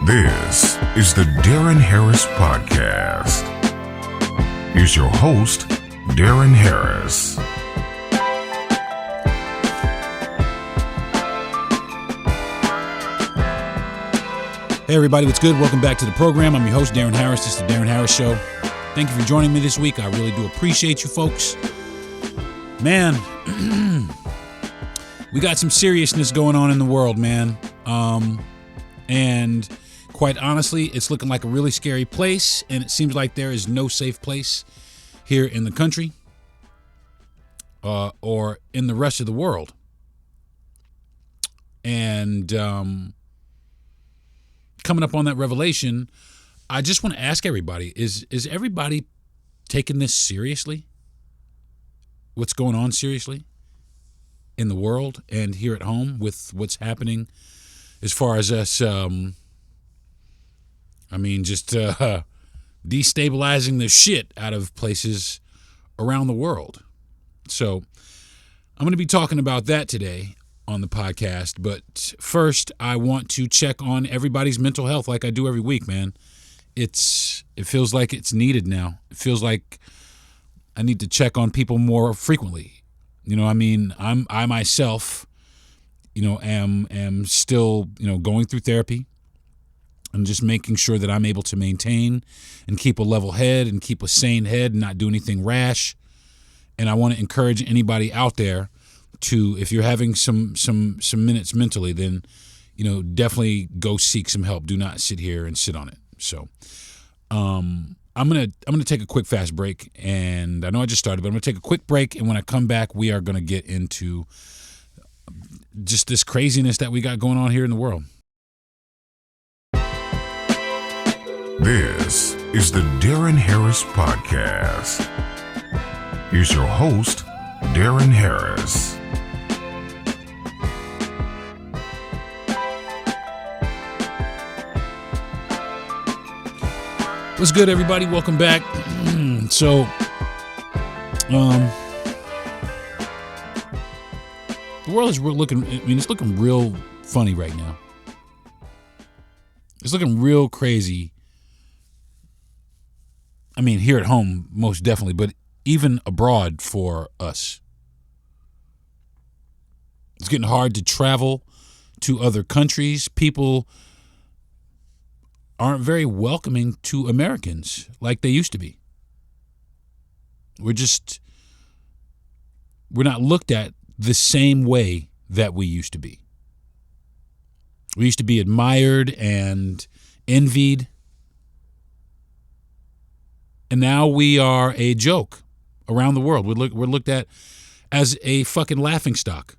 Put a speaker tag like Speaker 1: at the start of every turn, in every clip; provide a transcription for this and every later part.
Speaker 1: This is the Darren Harris Podcast. Here's your host, Darren Harris.
Speaker 2: Hey everybody, what's good? Welcome back to the program. I'm your host, Darren Harris. This is the Darren Harris Show. Thank you for joining me this week. I really do appreciate you folks. Man, we got some seriousness going on in the world, man. And quite honestly, it's looking like a really scary place, and it seems like there is no safe place here in the country or in the rest of the world. And coming up on that revelation, I just want to ask everybody, is everybody taking this seriously? What's going on seriously in the world and here at home with what's happening as far as us, destabilizing the shit out of places around the world. So I'm going to be talking about that today on the podcast. But first, I want to check on everybody's mental health like I do every week, man. It feels like it's needed now. It feels like I need to check on people more frequently. I myself, am still, going through therapy and just making sure that I'm able to maintain and keep a level head and keep a sane head and not do anything rash. And I want to encourage anybody out there to, if you're having some minutes mentally, then, definitely go seek some help. Do not sit here and sit on it. So, I'm gonna take a quick fast break, and I know I just started, but I'm gonna take a quick break, and when I come back, we are gonna get into just this craziness that we got going on here in the world.
Speaker 1: This is the Darren Harris Podcast. Here's your host, Darren Harris.
Speaker 2: What's good, everybody? Welcome back. So, the world is it's looking real funny right now. It's looking real crazy. Here at home, most definitely, but even abroad for us. It's getting hard to travel to other countries. People aren't very welcoming to Americans like they used to be. We're not looked at the same way that we used to be. We used to be admired and envied. And now we are a joke around the world. We're looked at as a fucking laughingstock.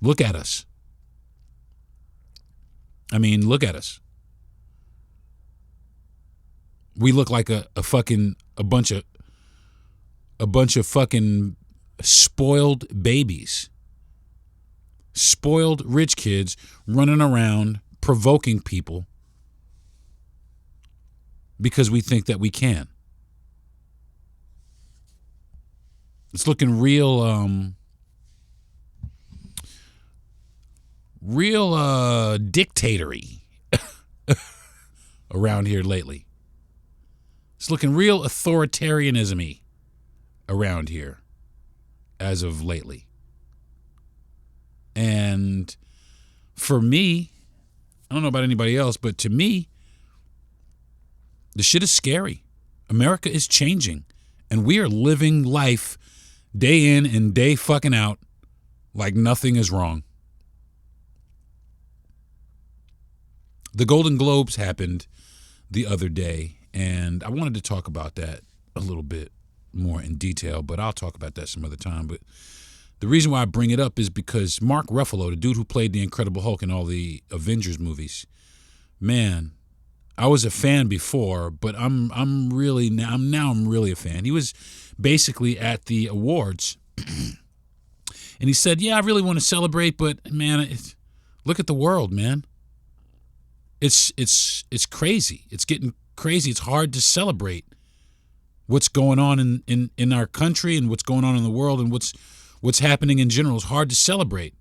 Speaker 2: Look at us. Look at us. We look like a bunch of fucking spoiled babies. Spoiled rich kids running around provoking people because we think that we can. It's looking real dictatory around here lately. It's looking real authoritarianism-y around here as of lately. And for me, I don't know about anybody else, but to me, the shit is scary. America is changing, and we are living life day in and day fucking out like nothing is wrong. The Golden Globes happened the other day, and I wanted to talk about that a little bit more in detail, but I'll talk about that some other time. But the reason why I bring it up is because Mark Ruffalo, the dude who played the Incredible Hulk in all the Avengers movies, man, I was a fan before, but I'm really a fan. He was basically at the awards, and he said, "Yeah, I really want to celebrate, but man, look at the world, man. It's crazy. It's getting crazy. It's hard to celebrate what's going on in our country and what's going on in the world and what's happening in general. It's hard to celebrate.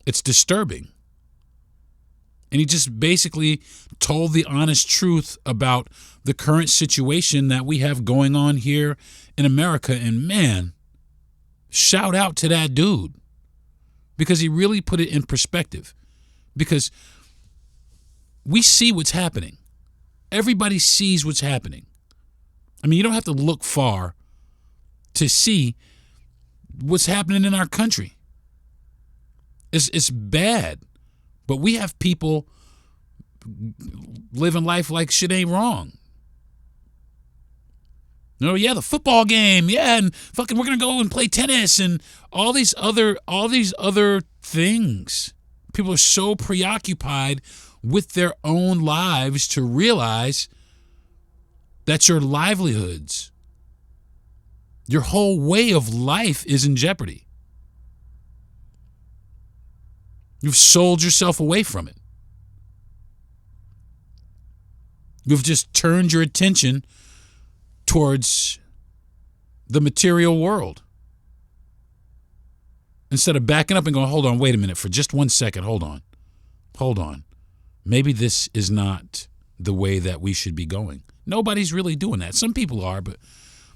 Speaker 2: It's disturbing." And he just basically told the honest truth about the current situation that we have going on here in America. And man, shout out to that dude, because he really put it in perspective. Because we see what's happening. Everybody sees what's happening. I mean, you don't have to look far to see what's happening in our country. It's bad. But we have people living life like shit ain't wrong. Oh yeah, the football game, yeah, and fucking we're gonna go and play tennis and all these other things. People are so preoccupied with their own lives to realize that your livelihoods, your whole way of life is in jeopardy. You've sold yourself away from it. You've just turned your attention towards the material world. Instead of backing up and going, hold on, wait a minute, for just 1 second, hold on. Maybe this is not the way that we should be going. Nobody's really doing that. Some people are, but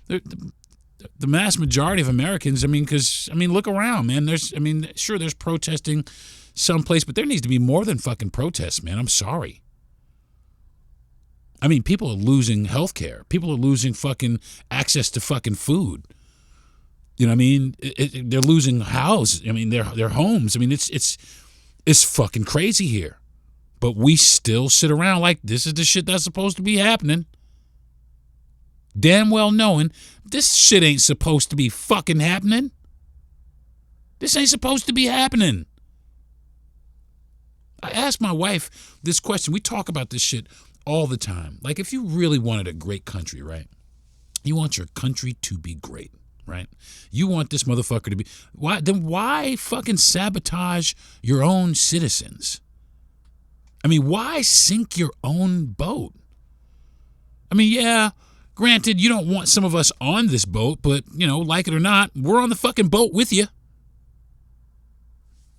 Speaker 2: the mass majority of Americans, look around, man. There's protesting someplace, but there needs to be more than fucking protests, man. I'm sorry. I mean, people are losing health care. People are losing fucking access to fucking food. You know what I mean? They're losing houses. I mean, their homes. I mean, it's fucking crazy here. But we still sit around like this is the shit that's supposed to be happening. Damn well knowing this shit ain't supposed to be fucking happening. This ain't supposed to be happening. I asked my wife this question. We talk about this shit all the time. Like, if you really wanted a great country, right? You want your country to be great, right? You want this motherfucker to be... Why fucking sabotage your own citizens? I mean, why sink your own boat? I mean, yeah, granted, you don't want some of us on this boat, but, like it or not, we're on the fucking boat with you.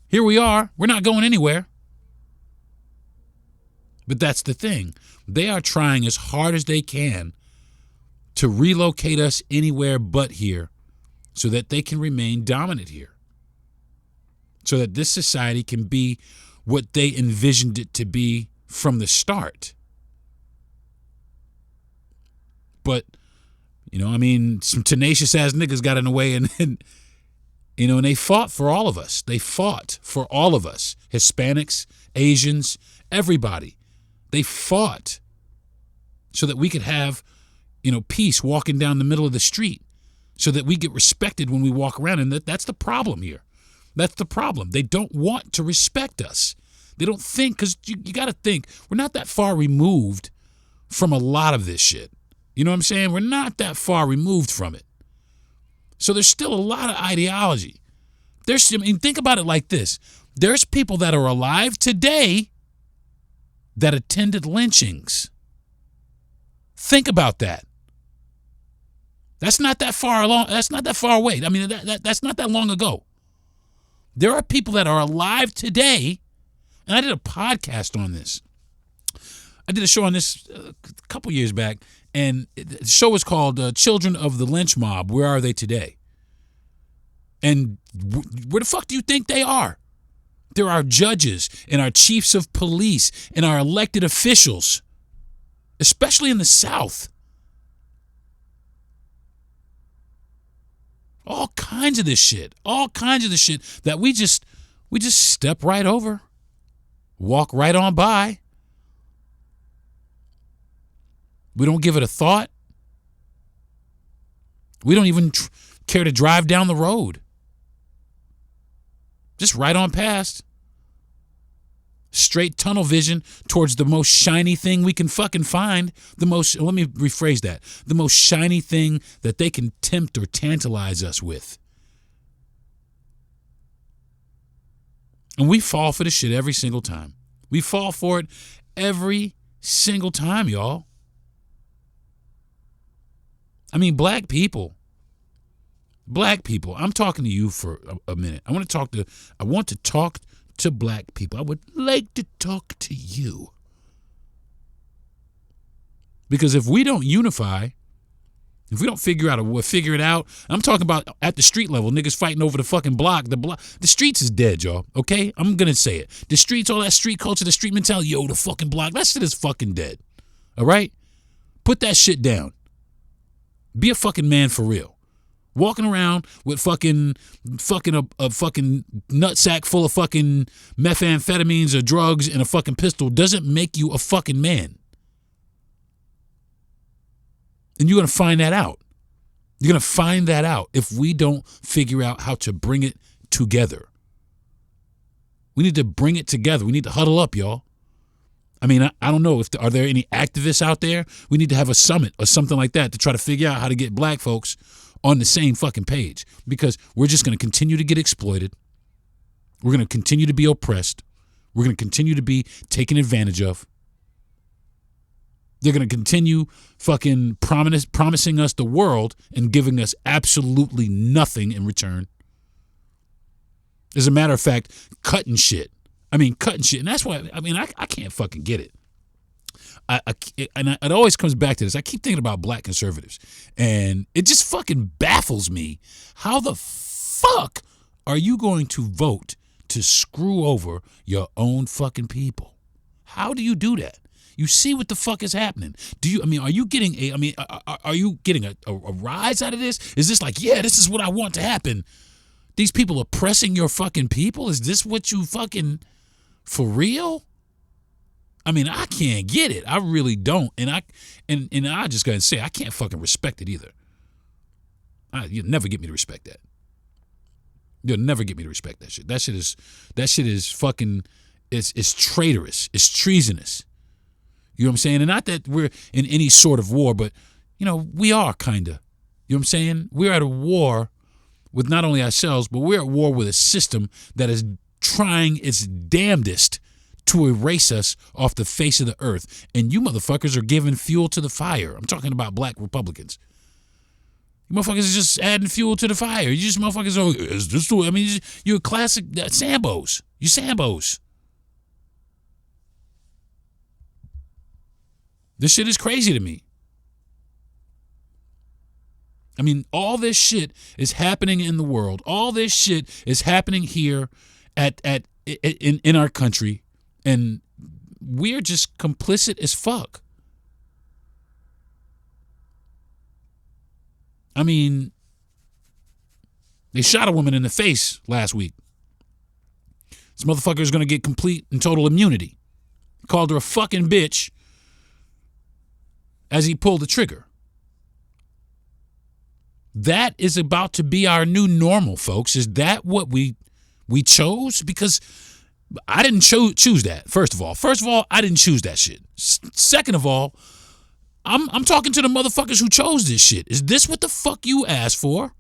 Speaker 2: Here we are. We're not going anywhere. But that's the thing. They are trying as hard as they can to relocate us anywhere but here so that they can remain dominant here. So that this society can be what they envisioned it to be from the start. But, some tenacious ass niggas got in the way and they fought for all of us. They fought for all of us. Hispanics, Asians, everybody. They fought so that we could have, peace walking down the middle of the street, so that we get respected when we walk around. And that's the problem here. That's the problem. They don't want to respect us. They don't think, because you got to think, we're not that far removed from a lot of this shit. You know what I'm saying? We're not that far removed from it. So there's still a lot of ideology. Think about it like this. There's people that are alive today that attended lynchings. Think about that. That's not that far along. That's not that far away. I mean, that's not that long ago. There are people that are alive today, and I did a podcast on this. I did a show on this a couple years back, and the show was called Children of the Lynch Mob. Where are they today? And where the fuck do you think they are? There are judges and our chiefs of police and our elected officials, especially in the South. All kinds of this shit that we just step right over, walk right on by. We don't give it a thought. We don't even care to drive down the road. Just right on past. Straight tunnel vision towards the most shiny thing we can fucking find. Let me rephrase that. The most shiny thing that they can tempt or tantalize us with. And we fall for the shit every single time. We fall for it every single time, y'all. I mean, black people, I'm talking to you for a minute. I want to talk to black people. I would like to talk to you. Because if we don't unify, if we don't figure it out, I'm talking about at the street level, niggas fighting over the fucking block. The streets is dead, y'all, okay? I'm going to say it. The streets, all that street culture, the street mentality, yo, the fucking block, that shit is fucking dead, all right? Put that shit down. Be a fucking man for real. Walking around with fucking a fucking nutsack full of fucking methamphetamines or drugs and a fucking pistol doesn't make you a fucking man. And you're going to find that out. You're going to find that out if we don't figure out how to bring it together. We need to bring it together. We need to huddle up, y'all. I mean, I don't know. Are there any activists out there? We need to have a summit or something like that to try to figure out how to get black folks on the same fucking page, because we're just going to continue to get exploited. We're going to continue to be oppressed. We're going to continue to be taken advantage of. They're going to continue fucking promising us the world and giving us absolutely nothing in return. As a matter of fact, cutting shit. And that's why, I can't fucking get it. It always comes back to this. I keep thinking about black conservatives, and it just fucking baffles me. How the fuck are you going to vote to screw over your own fucking people? How do you do that? You see what the fuck is happening. Are you getting a rise out of this? Is this like, yeah, this is what I want to happen? These people oppressing your fucking people? Is this what you fucking, for real? I can't get it. I really don't. And I just gotta say, I can't fucking respect it either. You'll never get me to respect that. You'll never get me to respect that shit. That shit is fucking, it's traitorous. It's treasonous. You know what I'm saying? And not that we're in any sort of war, but, we are kind of. You know what I'm saying? We're at a war with not only ourselves, but we're at war with a system that is trying its damnedest to erase us off the face of the earth. And you motherfuckers are giving fuel to the fire. I'm talking about black Republicans. You motherfuckers are just adding fuel to the fire. You just motherfuckers is this the way? You're classic Sambos. You Sambos. This shit is crazy to me. All this shit is happening in the world. All this shit is happening here in our country, and we're just complicit as fuck. They shot a woman in the face last week. This motherfucker is going to get complete and total immunity. Called her a fucking bitch as he pulled the trigger. That is about to be our new normal, folks. Is that what we chose? Because I didn't choose that. First of all, I didn't choose that shit. Second of all, I'm talking to the motherfuckers who chose this shit. Is this what the fuck you asked for?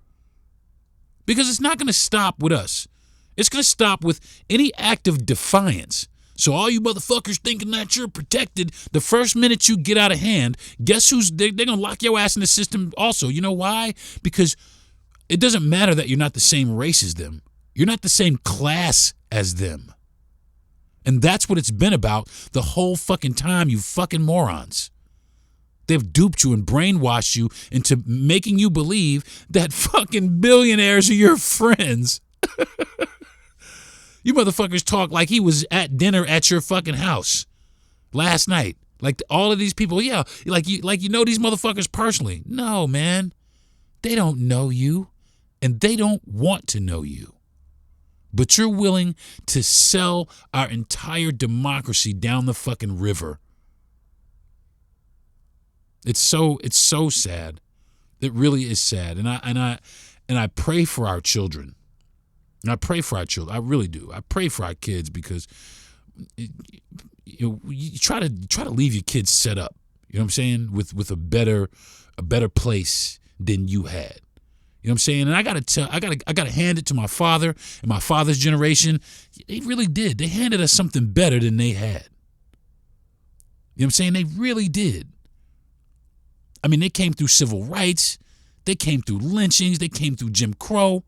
Speaker 2: Because it's not going to stop with us. It's going to stop with any act of defiance. So all you motherfuckers thinking that you're protected, the first minute you get out of hand, guess they're going to lock your ass in the system also. You know why? Because it doesn't matter that you're not the same race as them. You're not the same class as them. And that's what it's been about the whole fucking time, you fucking morons. They've duped you and brainwashed you into making you believe that fucking billionaires are your friends. You motherfuckers talk like he was at dinner at your fucking house last night. Like all of these people, yeah, like you know these motherfuckers personally. No, man. They don't know you, and they don't want to know you. But you're willing to sell our entire democracy down the fucking river. It's so sad. It really is sad. And I pray for our children. And I pray for our children. I really do. I pray for our kids, because you try to leave your kids set up. You know what I'm saying? With a better place than you had. You know what I'm saying? And I gotta hand it to my father and my father's generation. They really did. They handed us something better than they had. You know what I'm saying? They really did. They came through civil rights. They came through lynchings. They came through Jim Crow.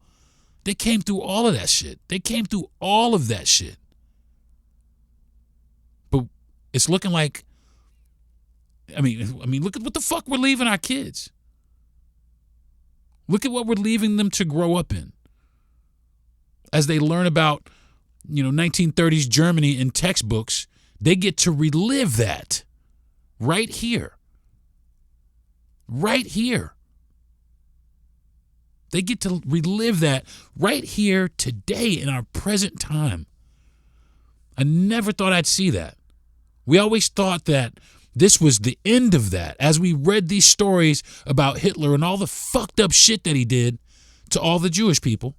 Speaker 2: They came through all of that shit. They came through all of that shit. It's looking like, I mean, look at what the fuck we're leaving our kids. Look at what we're leaving them to grow up in. As they learn about, 1930s Germany in textbooks, they get to relive that right here. Right here. They get to relive that right here today in our present time. I never thought I'd see that. We always thought that this was the end of that. As we read these stories about Hitler and all the fucked up shit that he did to all the Jewish people.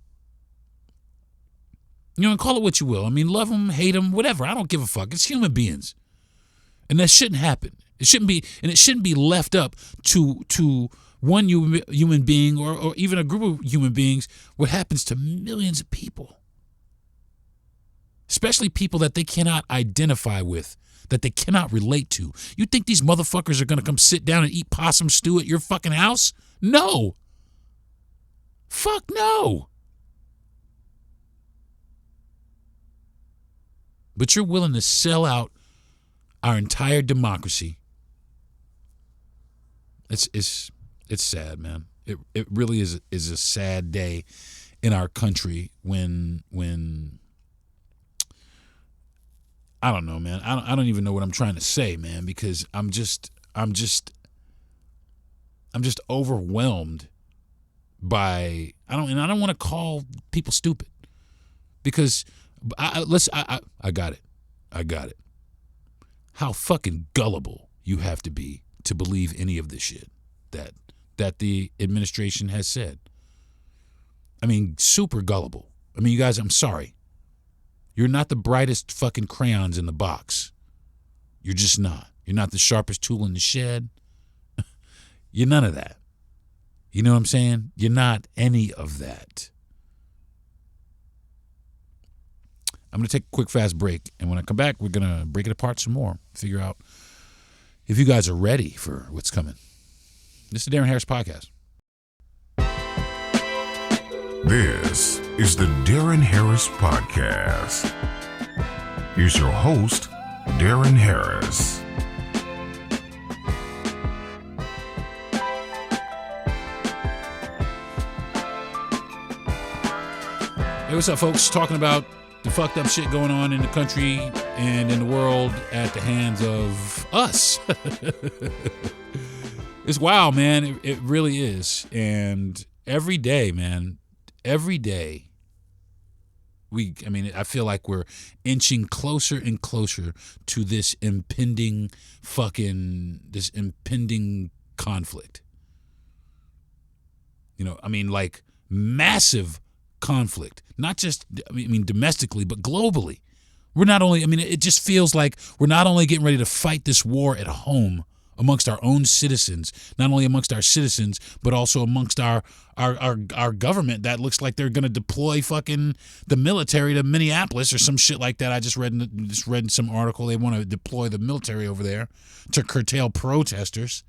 Speaker 2: And call it what you will. I mean, love them, hate them, whatever. I don't give a fuck. It's human beings. And that shouldn't happen. It shouldn't be left up to one human being or even a group of human beings what happens to millions of people. Especially people that they cannot identify with, that they cannot relate to. You think these motherfuckers are going to come sit down and eat possum stew at your fucking house? No. Fuck no. But you're willing to sell out our entire democracy. It's sad, man. It really is a sad day in our country when I don't know, man. I don't even know what I'm trying to say, man, because I'm just overwhelmed by I don't want to call people stupid because I got it. I got it. How fucking gullible you have to be to believe any of this shit that the administration has said. I mean, super gullible. I mean, you guys, I'm sorry. You're not the brightest fucking crayons in the box. You're just not. You're not the sharpest tool in the shed. You're none of that. You know what I'm saying? You're not any of that. I'm going to take a quick, fast break. And when I come back, we're going to break it apart some more. Figure out if you guys are ready for what's coming. This is the Darren Harris Podcast.
Speaker 1: This is the Darren Harris Podcast. Here's your host, Darren Harris.
Speaker 2: Hey, what's up, folks? Talking about the fucked up shit going on in the country and in the world at the hands of us. It's wild, man. It really is. And every day, man, every day, I feel like we're inching closer and closer to this impending conflict. Like massive conflict, not just, domestically, but globally. We're not only, it just feels like we're not only getting ready to fight this war at home amongst our own citizens, not only amongst our citizens, but also amongst our government that looks like they're going to deploy fucking the military to Minneapolis or some shit like that. I just read in some article they want to deploy the military over there to curtail protesters.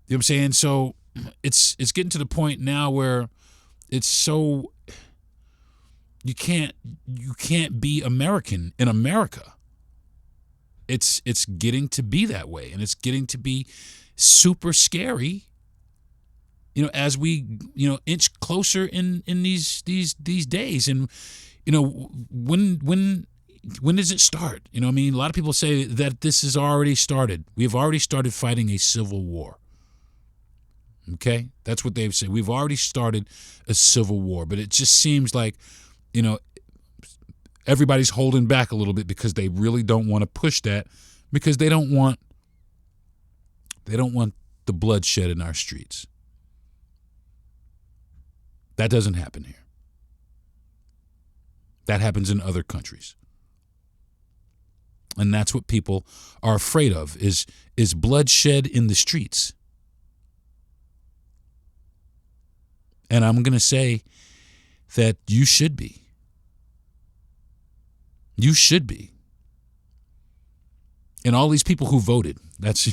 Speaker 2: You know what I'm saying? So it's getting to the point now where it's so you can't be American in America. It's getting to be that way, and it's getting to be super scary. As we inch closer in these days, and when does it start? A lot of people say that this has already started. We have already started fighting a civil war. Okay, that's what they've said. We've already started a civil war, but it just seems like everybody's holding back a little bit because they really don't want to push that, because they don't want the bloodshed in our streets. That doesn't happen here. That happens in other countries. And that's what people are afraid of, is bloodshed in the streets. And I'm going to say that you should be. You should be. And all these people who voted, that's,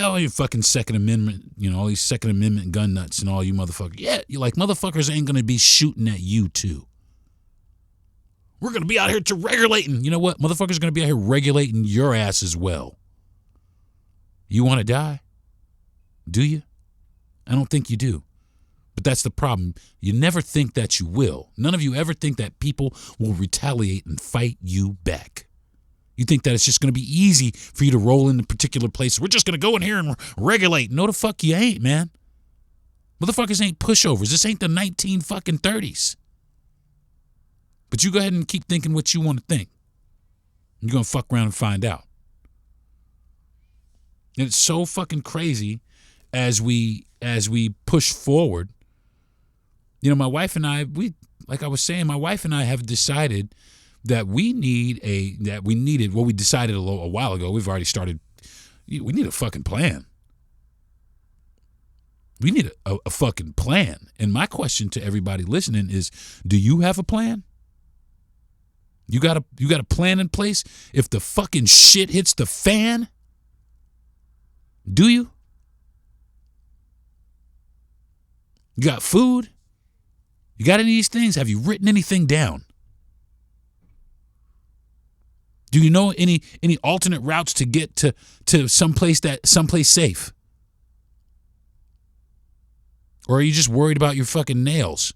Speaker 2: all your fucking Second Amendment, all these Second Amendment gun nuts and all you motherfuckers. Yeah, you're like, motherfuckers ain't going to be shooting at you too. We're going to be out here to regulating. You know what? Motherfuckers are going to be out here regulating your ass as well. You want to die? Do you? I don't think you do. But that's the problem. You never think that you will. None of you ever think that people will retaliate and fight you back. You think that it's just going to be easy for you to roll into particular places. We're just going to go in here and regulate. No, the fuck you ain't, man. Motherfuckers ain't pushovers. This ain't the 1930s. But you go ahead and keep thinking what you want to think. You're going to fuck around and find out. And it's so fucking crazy as we push forward. You know, my wife and I, like I was saying, my wife and I have decided that we decided a while ago. We've already started. We need a fucking plan. We need a fucking plan. And my question to everybody listening is, do you have a plan? You got a plan in place if the fucking shit hits the fan? Do you? You got food? You got any of these things? Have you written anything down? Do you know any alternate routes to get to someplace safe? Or are you just worried about your fucking nails?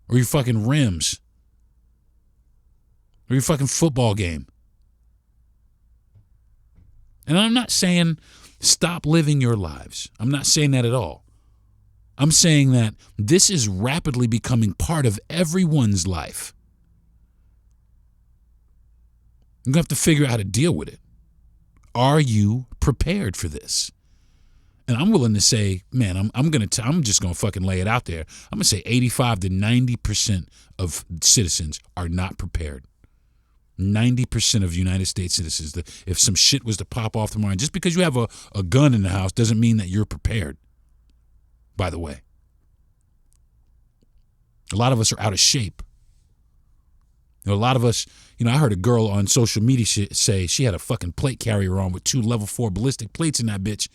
Speaker 2: Or your fucking rims? Or your fucking football game? And I'm not saying stop living your lives. I'm not saying that at all. I'm saying that this is rapidly becoming part of everyone's life. You're going to have to figure out how to deal with it. Are you prepared for this? And I'm willing to say, man, I'm just going to fucking lay it out there. I'm going to say 85 to 90% of citizens are not prepared. 90% of United States citizens, if some shit was to pop off tomorrow, just because you have a gun in the house doesn't mean that you're prepared, by the way. A lot of us are out of shape. You know, a lot of us, you know, I heard a girl on social media say she had a fucking plate carrier on with 2 level 4 ballistic plates in that bitch.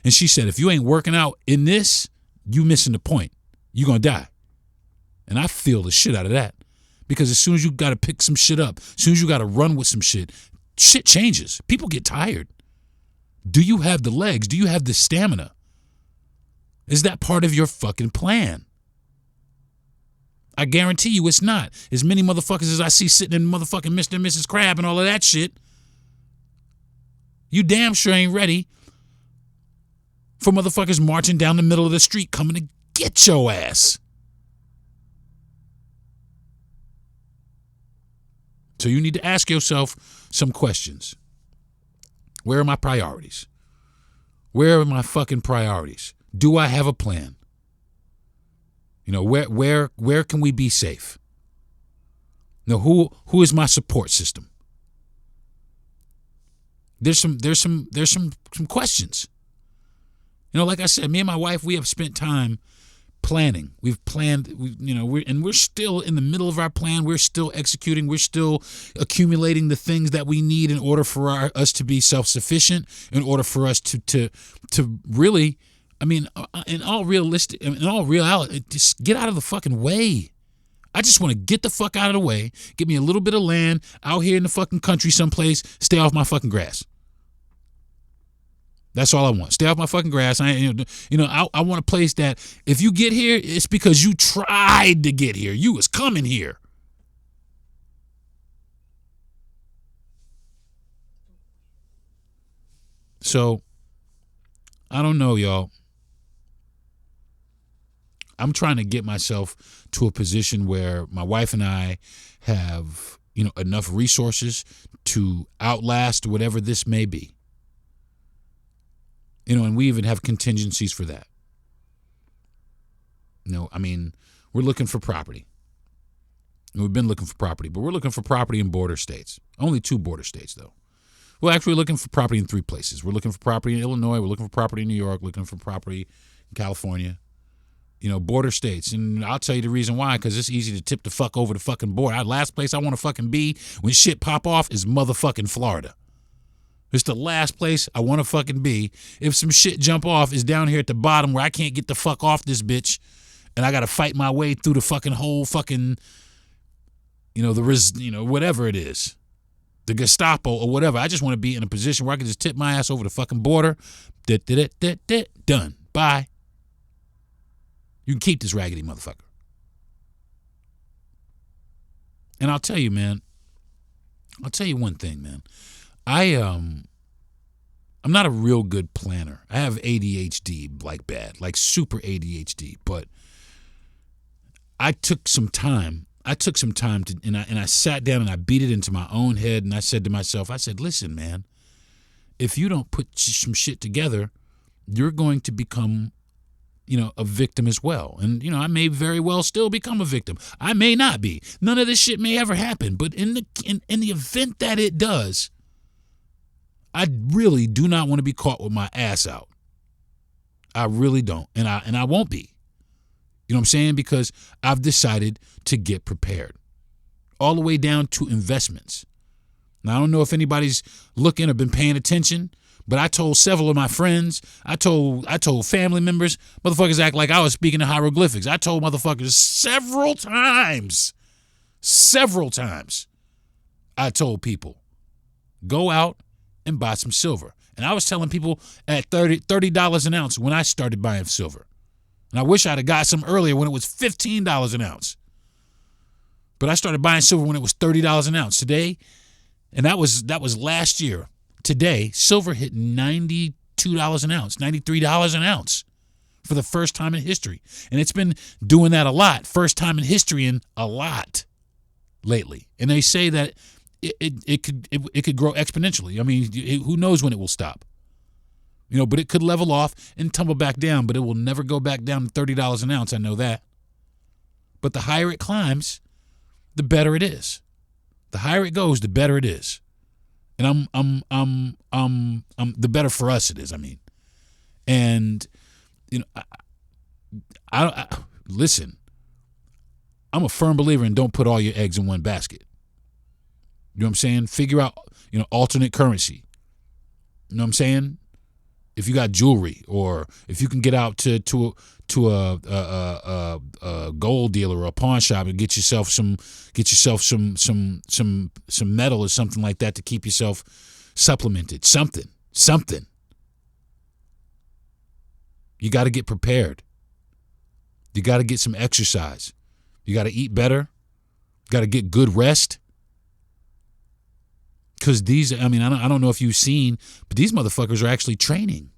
Speaker 2: And she said, if you ain't working out in this, you missing the point. You gonna die. And I feel the shit out of that. Because as soon as you got to pick some shit up, as soon as you got to run with some shit changes. People get tired. Do you have the legs? Do you have the stamina? Is that part of your fucking plan? I guarantee you it's not. As many motherfuckers as I see sitting in motherfucking Mr. and Mrs. Crab and all of that shit, you damn sure ain't ready for motherfuckers marching down the middle of the street coming to get your ass. So you need to ask yourself some questions. Where are my priorities? Where are my fucking priorities? Do I have a plan? You know, where can we be safe? You know, who is my support system? There's some questions. You know, like I said, me and my wife, we have spent time planning. We've planned, we're still in the middle of our plan. We're still executing. We're still accumulating the things that we need in order for us to be self-sufficient, in order for us to really, in all reality, just get out of the fucking way. I just want to get the fuck out of the way, get me a little bit of land out here in the fucking country someplace, stay off my fucking grass. That's all I want. Stay off my fucking grass. I want a place that if you get here, it's because you tried to get here. You was coming here. So, I don't know, y'all. I'm trying to get myself to a position where my wife and I have, enough resources to outlast whatever this may be. And we even have contingencies for that. We're looking for property. We've been looking for property, but we're looking for property in border states. Only 2 border states, though. We're actually looking for property in 3 places. We're looking for property in Illinois. We're looking for property in New York. Looking for property in California. Border states. And I'll tell you the reason why, because it's easy to tip the fuck over the fucking border. Last place I want to fucking be when shit pop off is motherfucking Florida. It's the last place I want to fucking be. If some shit jump off, is down here at the bottom where I can't get the fuck off this bitch, and I got to fight my way through the fucking whole fucking whatever it is, the Gestapo or whatever. I just want to be in a position where I can just tip my ass over the fucking border. Done. Bye. You can keep this raggedy motherfucker. And I'll tell you, man. I'll tell you one thing, man. I'm not a real good planner. I have ADHD, like bad, like super ADHD. But I took some time. And I sat down and I beat it into my own head. And I said to myself, listen, man, if you don't put some shit together, you're going to become, a victim as well. And, I may very well still become a victim. I may not be. None of this shit may ever happen. But in the event that it does, I really do not want to be caught with my ass out. I really don't. And I won't be. You know what I'm saying? Because I've decided to get prepared. All the way down to investments. Now, I don't know if anybody's looking or been paying attention, but I told several of my friends, I told family members, motherfuckers act like I was speaking in hieroglyphics. I told motherfuckers several times, I told people, go out and buy some silver. And I was telling people at $30 an ounce when I started buying silver. And I wish I'd have got some earlier when it was $15 an ounce. But I started buying silver when it was $30 an ounce. Today, and that was last year. Today, silver hit $92 an ounce, $93 an ounce for the first time in history. And it's been doing that a lot, first time in history and a lot lately. And they say that it could grow exponentially. I mean, who knows when it will stop? But it could level off and tumble back down, but it will never go back down to $30 an ounce. I know that. But the higher it climbs, the better it is. The higher it goes, the better it is. And the better for us it is, I mean. And, I listen, I'm a firm believer in don't put all your eggs in one basket. You know what I'm saying? Figure out, alternate currency. You know what I'm saying? If you got jewelry, or if you can get out to a gold dealer or a pawn shop and get yourself some metal or something like that to keep yourself supplemented. Something. You got to get prepared. You got to get some exercise. You got to eat better. You got to get good rest. Because I don't know if you've seen, but these motherfuckers are actually training.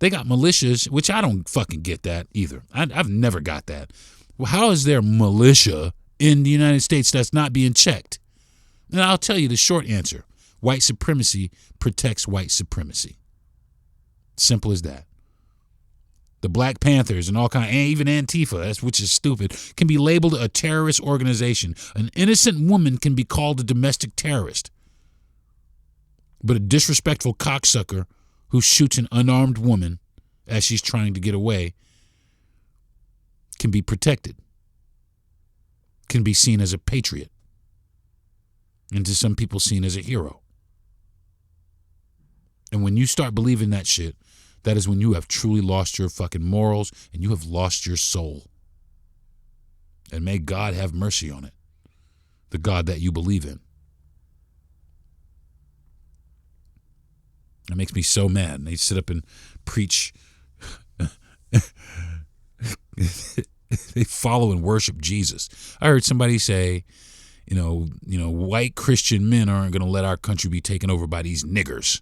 Speaker 2: They got militias, which I don't fucking get that either. I've never got that. Well, how is there militia in the United States that's not being checked? And I'll tell you the short answer. White supremacy protects white supremacy. Simple as that. The Black Panthers and even Antifa, which is stupid, can be labeled a terrorist organization. An innocent woman can be called a domestic terrorist. But a disrespectful cocksucker who shoots an unarmed woman as she's trying to get away can be protected, can be seen as a patriot, and to some people seen as a hero. And when you start believing that shit, that is when you have truly lost your fucking morals and you have lost your soul. And may God have mercy on it, the God that you believe in. It makes me so mad. And they sit up and preach. They follow and worship Jesus. I heard somebody say, white Christian men aren't going to let our country be taken over by these niggers.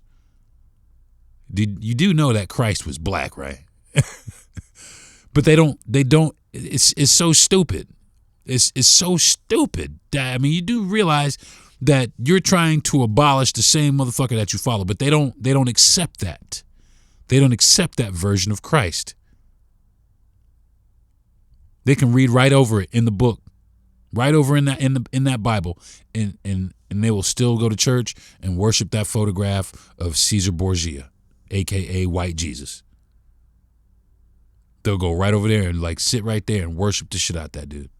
Speaker 2: You do know that Christ was black, right? But they don't, it's so stupid. It's so stupid. You do realize that you're trying to abolish the same motherfucker that you follow, but they don't accept that. They don't accept that version of Christ. They can read right over it in the book, right over in that Bible, and they will still go to church and worship that photograph of Caesar Borgia, aka White Jesus. They'll go right over there and sit right there and worship the shit out that dude.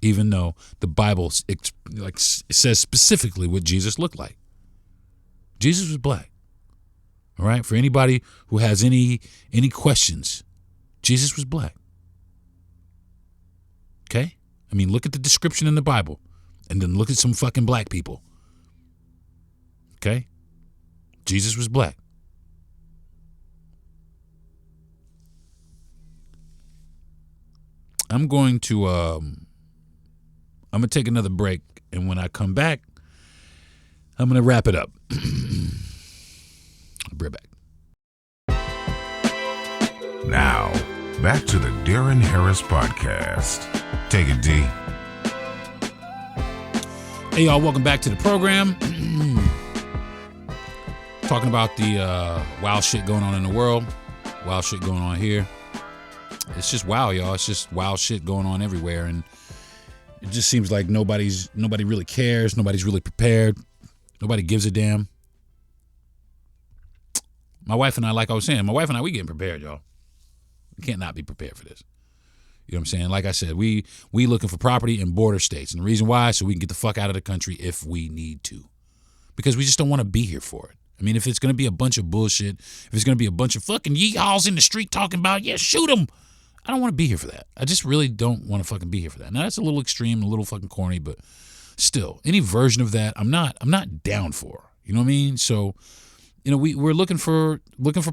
Speaker 2: Even though the Bible says specifically what Jesus looked like. Jesus was black. All right? For anybody who has any questions, Jesus was black. Okay? Look at the description in the Bible. And then look at some fucking black people. Okay? Jesus was black. I'm going to take another break, and when I come back, I'm going to wrap it up. I'll be right back.
Speaker 1: Now, back to the Darren Harris Podcast. Take it, D.
Speaker 2: Hey, y'all, welcome back to the program. Talking about the wild shit going on in the world, wild shit going on here. It's just wow, y'all. It's just wild shit going on everywhere, and it just seems like nobody really cares. Nobody's really prepared. Nobody gives a damn. My wife and I, like I was saying, we getting prepared, y'all. We can't not be prepared for this. You know what I'm saying? Like I said, we looking for property in border states. And the reason why, so we can get the fuck out of the country if we need to. Because we just don't want to be here for it. I mean, if it's going to be a bunch of bullshit, if it's going to be a bunch of fucking yeehaws in the street talking about, yeah, shoot them, I don't want to be here for that. I just really don't want to fucking be here for that. Now, that's a little extreme, a little fucking corny, but still, any version of that, I'm not down for. You know what I mean? So, you know, we're looking for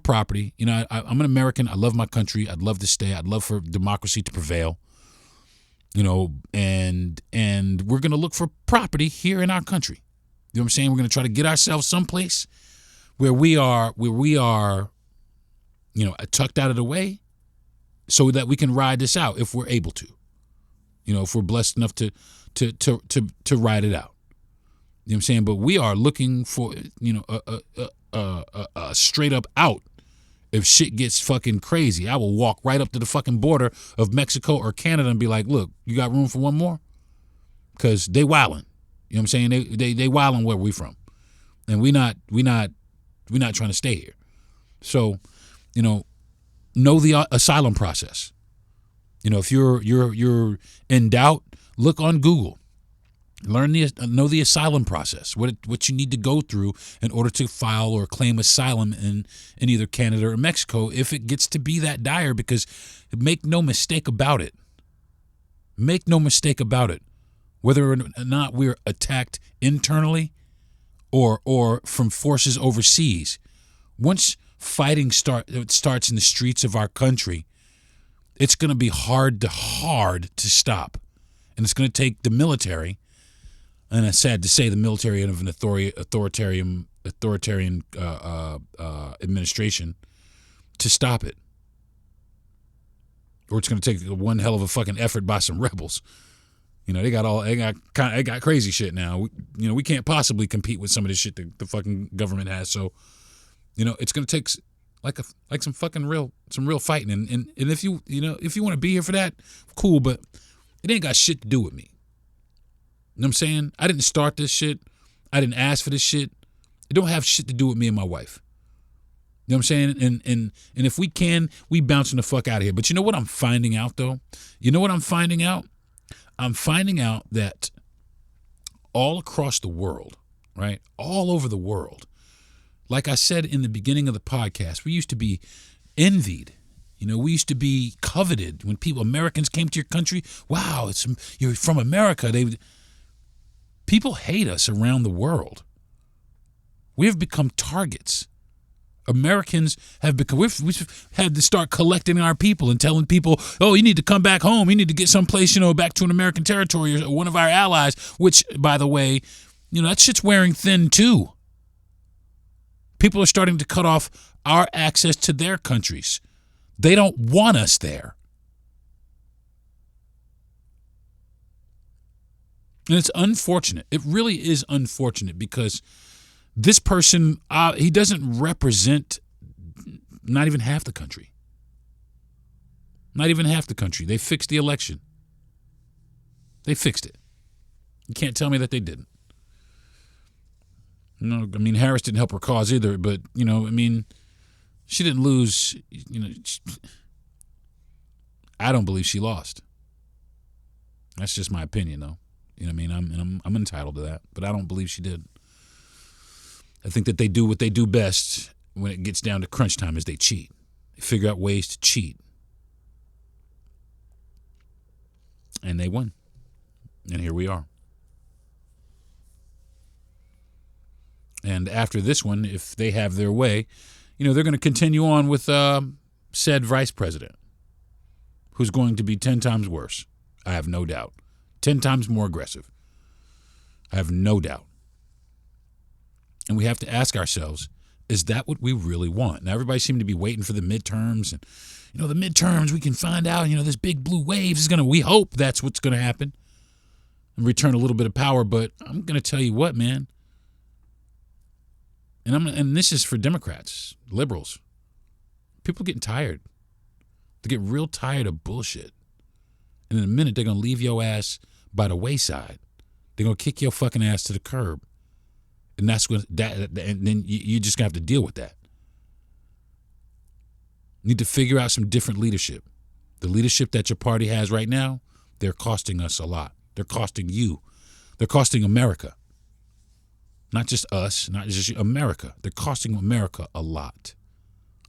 Speaker 2: property. You know, I'm an American. I love my country. I'd love to stay. I'd love for democracy to prevail. You know, and we're gonna look for property here in our country. You know what I'm saying? We're gonna try to get ourselves someplace where we are, you know, tucked out of the way, so that we can ride this out if we're able to. You know, if we're blessed enough to ride it out. You know what I'm saying? But we are looking for, you know, a straight up out if shit gets fucking crazy. I will walk right up to the fucking border of Mexico or Canada and be like, look, you got room for one more? Because they wildin'. You know what I'm saying? They wildin' where we from. And we not trying to stay here. So, you know the asylum process. You know, if you're in doubt, look on Google. Know the asylum process, what you need to go through in order to file or claim asylum in either Canada or Mexico if it gets to be that dire, because make no mistake about it. Make no mistake about it. Whether or not we're attacked internally or from forces overseas, once fighting starts in the streets of our country, it's going to be hard to stop. And it's going to take the military, and it's sad to say the military of an authoritarian administration, to stop it. Or it's going to take one hell of a fucking effort by some rebels. You know, they got crazy shit now. We can't possibly compete with some of this shit the fucking government has. So, you know, it's going to take like some fucking real fighting. And if you want to be here for that, cool, but it ain't got shit to do with me. You know what I'm saying? I didn't start this shit. I didn't ask for this shit. It don't have shit to do with me and my wife. You know what I'm saying? And if we can, we bouncing the fuck out of here. But you know what I'm finding out, though? You know what I'm finding out? I'm finding out that all across the world, right? All over the world, like I said in the beginning of the podcast, we used to be envied. You know, we used to be coveted when Americans came to your country. Wow, you're from America. People hate us around the world. We have become targets. Americans have become, we've had to start collecting our people and telling people, oh, you need to come back home. You need to get someplace, back to an American territory or one of our allies, which, by the way, that shit's wearing thin too. People are starting to cut off our access to their countries. They don't want us there. And it's unfortunate. It really is unfortunate because this person, he doesn't represent not even half the country. Not even half the country. They fixed the election. They fixed it. You can't tell me that they didn't. Harris didn't help her cause either, but, she didn't lose. I don't believe she lost. That's just my opinion, though. I'm entitled to that, but I don't believe she did. I think that they do what they do best when it gets down to crunch time is they cheat. They figure out ways to cheat. And they won. And here we are. And after this one, if they have their way, they're going to continue on with said vice president, who's going to be 10 times worse. I have no doubt. 10 times more aggressive. I have no doubt. And we have to ask ourselves, is that what we really want? Now, everybody seemed to be waiting for the midterms. And, the midterms, we can find out, this big blue wave is we hope that's what's going to happen and return a little bit of power. But I'm going to tell you what, man. And this is for Democrats, liberals. People are getting tired. They get real tired of bullshit. And in a minute, they're going to leave your ass by the wayside. They're going to kick your fucking ass to the curb. And and then you're just going to have to deal with that. You need to figure out some different leadership. The leadership that your party has right now, they're costing us a lot. They're costing you. They're costing America. Not just us, not just America. They're costing America a lot.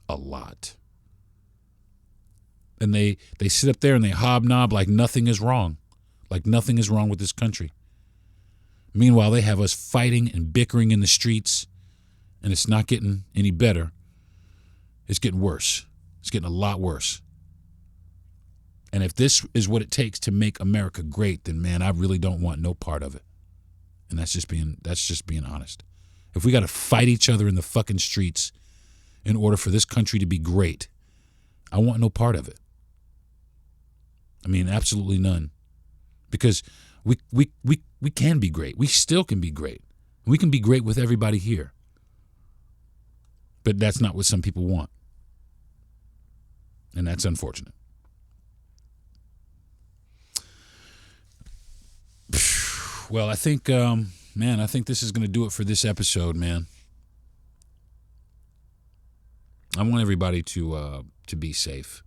Speaker 2: A lot. And they sit up there and they hobnob like nothing is wrong. Like nothing is wrong with this country. Meanwhile, they have us fighting and bickering in the streets, and it's not getting any better. It's getting worse. It's getting a lot worse. And if this is what it takes to make America great, then man, I really don't want no part of it. And that's just being honest. If we got to fight each other in the fucking streets in order for this country to be great, I want no part of it. I mean, absolutely none. Because we can be great. We still can be great. We can be great with everybody here. But that's not what some people want. And that's unfortunate. Well, I think, I think this is going to do it for this episode, man. I want everybody to be safe.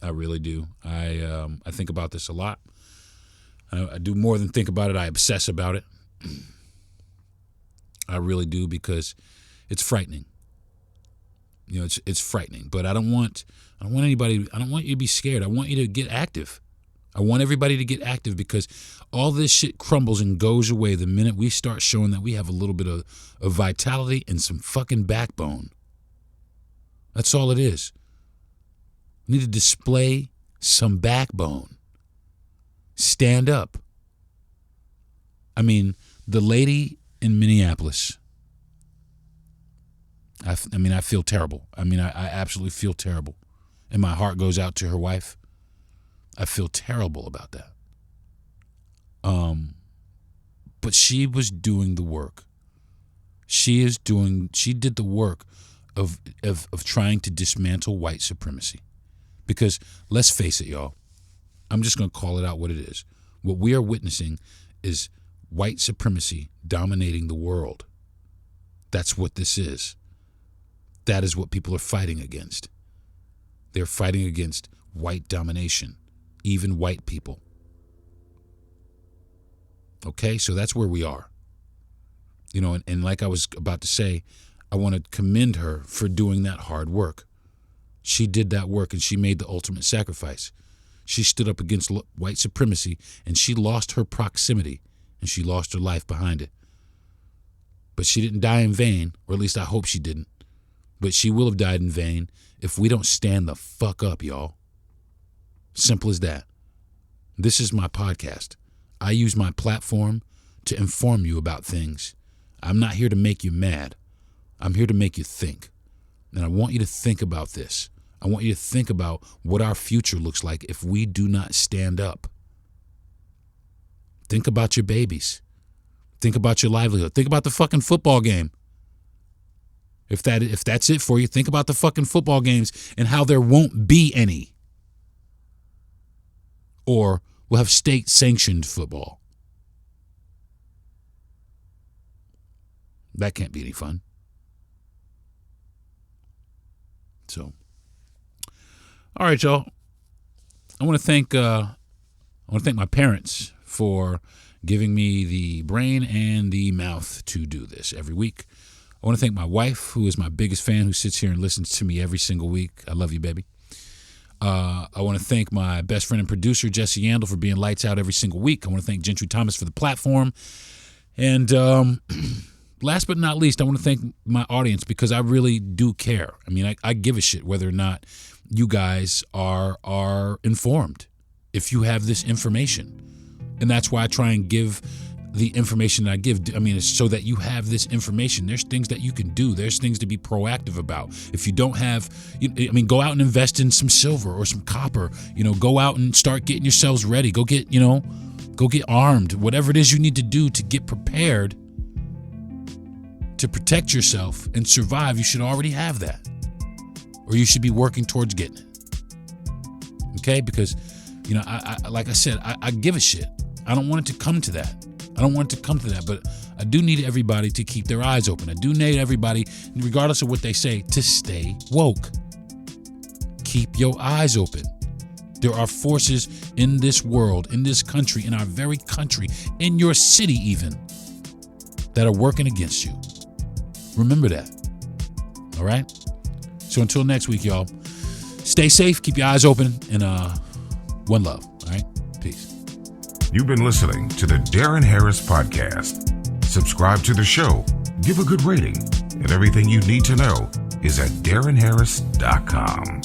Speaker 2: I really do. I think about this a lot. I do more than think about it. I obsess about it. I really do, because it's frightening. It's frightening. But I don't want you to be scared. I want you to get active. I want everybody to get active, because all this shit crumbles and goes away the minute we start showing that we have a little bit of vitality and some fucking backbone. That's all it is. We need to display some backbone. Stand up. I mean, the lady in Minneapolis, I feel terrible. I absolutely feel terrible. And my heart goes out to her wife. I feel terrible about that. But she was doing the work. She did the work of trying to dismantle white supremacy. Because let's face it, y'all, I'm just going to call it out what it is. What we are witnessing is white supremacy dominating the world. That's what this is. That is what people are fighting against. They're fighting against white domination, even white people. Okay, so that's where we are. And like I was about to say, I want to commend her for doing that hard work. She did that work, and she made the ultimate sacrifice. She stood up against white supremacy, and she lost her proximity, and she lost her life behind it. But she didn't die in vain, or at least I hope she didn't. But she will have died in vain if we don't stand the fuck up, y'all. Simple as that. This is my podcast. I use my platform to inform you about things. I'm not here to make you mad. I'm here to make you think. And I want you to think about this. I want you to think about what our future looks like if we do not stand up. Think about your babies. Think about your livelihood. Think about the fucking football game. If that's it for you, think about the fucking football games and how there won't be any. Or we'll have state-sanctioned football. That can't be any fun. So, all right, y'all. I want to thank my parents for giving me the brain and the mouth to do this every week. I want to thank my wife, who is my biggest fan, who sits here and listens to me every single week. I love you, baby. I want to thank my best friend and producer, Jesse Yandel, for being lights out every single week. I want to thank Gentry Thomas for the platform. And last but not least, I want to thank my audience because I really do care. I mean, I give a shit whether or not you guys are informed if you have this information. And that's why I try and give the information that I give. I mean, it's so that you have this information. There's things that you can do. There's things to be proactive about. If you don't have, go out and invest in some silver or some copper. Go out and start getting yourselves ready. Go get armed. Whatever it is you need to do to get prepared to protect yourself and survive, you should already have that. Or you should be working towards getting it. Okay? Because, I like I said, I give a shit. I don't want it to come to that. But I do need everybody to keep their eyes open. I do need everybody, regardless of what they say, to stay woke. Keep your eyes open. There are forces in this world, in this country, in our very country, in your city even, that are working against you. Remember that. All right? So until next week, y'all, stay safe, keep your eyes open, and one love. All right? Peace.
Speaker 1: You've been listening to the Darren Harris Podcast. Subscribe to the show, give a good rating, and everything you need to know is at DarrenHarris.com.